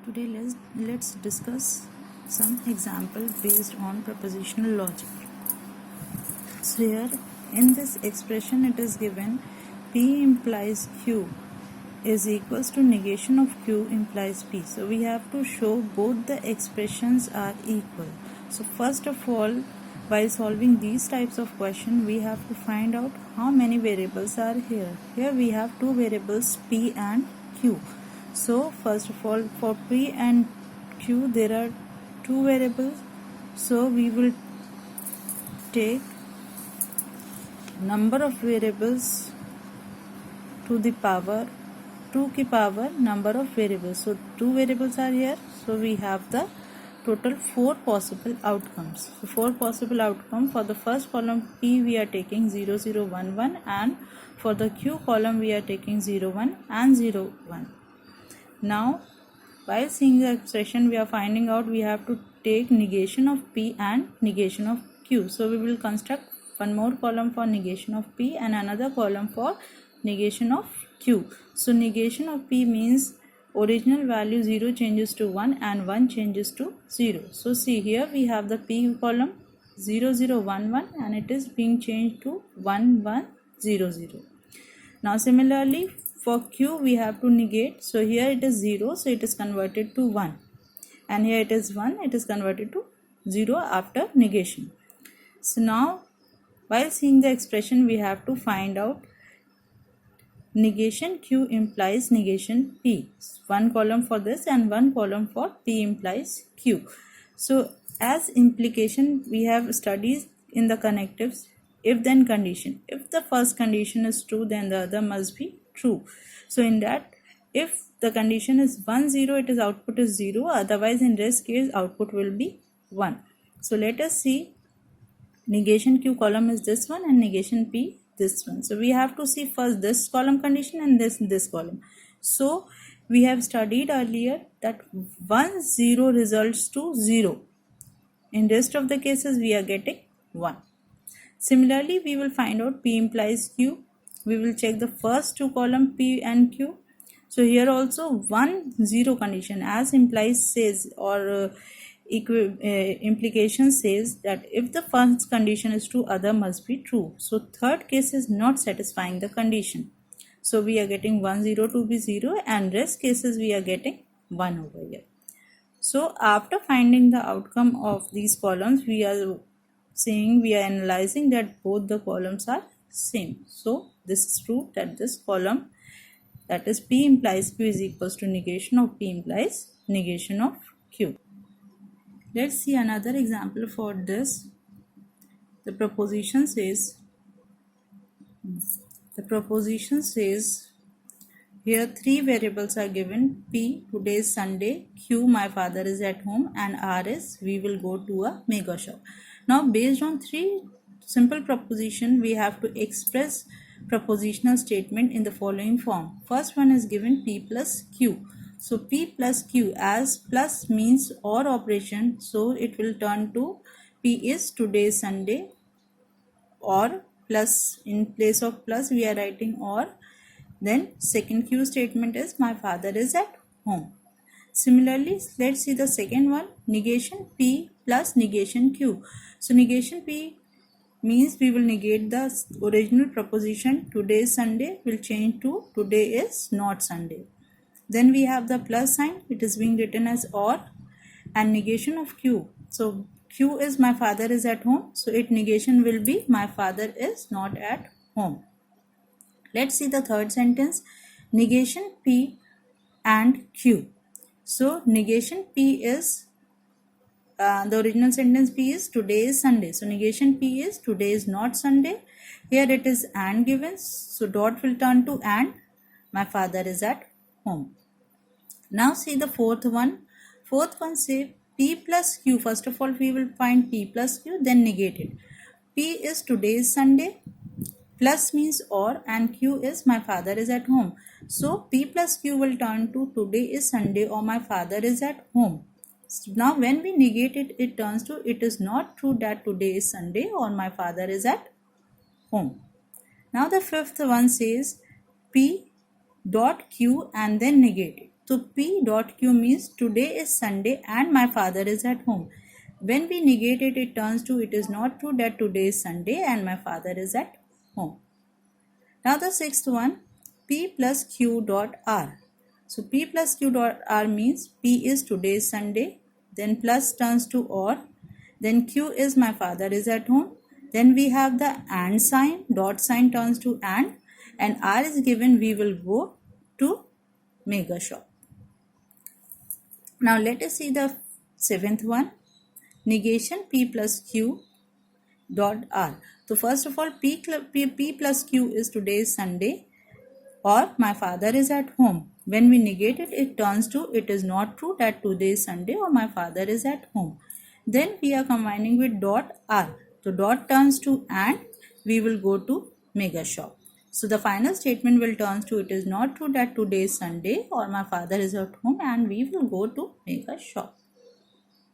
Today let's discuss some example based on propositional logic. So here in this expression it is given P implies Q is equals to negation of Q implies P. So we have to show both the expressions are equal. So first of all, while solving these types of question, we have to find out how many variables are here. Here we have two variables P and Q. So first of all, for P and Q there are two variables. So we will take number of variables to the power 2 की power number of variables. So two variables are here. So we have the total 4 possible outcomes. So 4 possible outcomes. For the first column P we are taking 0 0 1 1, and for the Q column we are taking 0 1 and 0 1. Now while seeing the expression we are finding out we have to take negation of P and negation of Q. So we will construct one more column for negation of P and another column for negation of Q. So negation of P means original value 0 changes to 1 and 1 changes to 0. So see here we have the P column 0 0 1 1 and it is being changed to 1 1 0 0. Now similarly for Q we have to negate. So here it is 0, so it is converted to 1, and here it is 1, it is converted to 0 after negation. So now while seeing the expression we have to find out negation Q implies negation P. One column for this and one column for P implies Q. So as implication we have studied in the connectives if then condition. If the first condition is true then the other must be true. So in that if the condition is 1 0 it is output is 0, otherwise in rest case output will be 1. So let us see negation Q column is this one and negation P this one. So we have to see first this column condition and this column. So we have studied earlier that 1 0 results to 0. In rest of the cases we are getting 1. Similarly we will find out P implies Q. We will check the first two column P and Q. So here also 1 0 condition as implies says or implication says that if the first condition is true other must be true. So third case is not satisfying the condition. So we are getting 1 0 to be 0 and rest cases we are getting 1 over here. So after finding the outcome of these columns we are analyzing that both the columns are same. So this is true that this column, that is P implies Q, is equals to negation of P implies negation of Q. Let's see another example for this. The proposition says here three variables are given: P, today is Sunday; Q, my father is at home; and R is we will go to a mega shop. Now based on three simple proposition we have to express propositional statement in the following form. First one is given P plus Q. So P plus Q, as plus means OR operation, so it will turn to P is today is Sunday, or plus, in place of plus we are writing OR. Then second Q statement is my father is at home. Similarly let's see the second one, negation P plus negation Q. So negation P means we will negate the original proposition today is Sunday, will change to today is not Sunday. Then we have the plus sign, it is being written as OR, and negation of Q. So Q is my father is at home, so its negation will be my father is not at home. Let's see the third sentence, negation P and Q. So negation P is the original sentence P is today is Sunday. So negation P is today is not Sunday. Here it is and given. So dot will turn to and my father is at home. Now see the fourth one. Fourth one say P plus Q. First of all we will find P plus Q, then negate it. P is today is Sunday, plus means or, and Q is my father is at home. So P plus Q will turn to today is Sunday or my father is at home. Now when we negate it, it turns to it is not true that today is Sunday or my father is at home. Now the fifth one says P dot Q and then negate it. So P dot Q means today is Sunday and my father is at home. When we negate it, it turns to it is not true that today is Sunday and my father is at home. Now the sixth one, P plus Q dot R. So P plus Q dot R means P is today is Sunday, then plus turns to or, then Q is my father is at home, then we have the and sign, dot sign turns to and R is given we will go to mega shop. Now let us see the seventh one, negation P plus Q dot R. So first of all, P plus Q is today is Sunday or my father is at home. When we negate it, it turns to it is not true that today is Sunday or my father is at home. Then we are combining with dot R. So dot turns to and we will go to mega shop. So the final statement will turn to it is not true that today is Sunday or my father is at home and we will go to mega shop.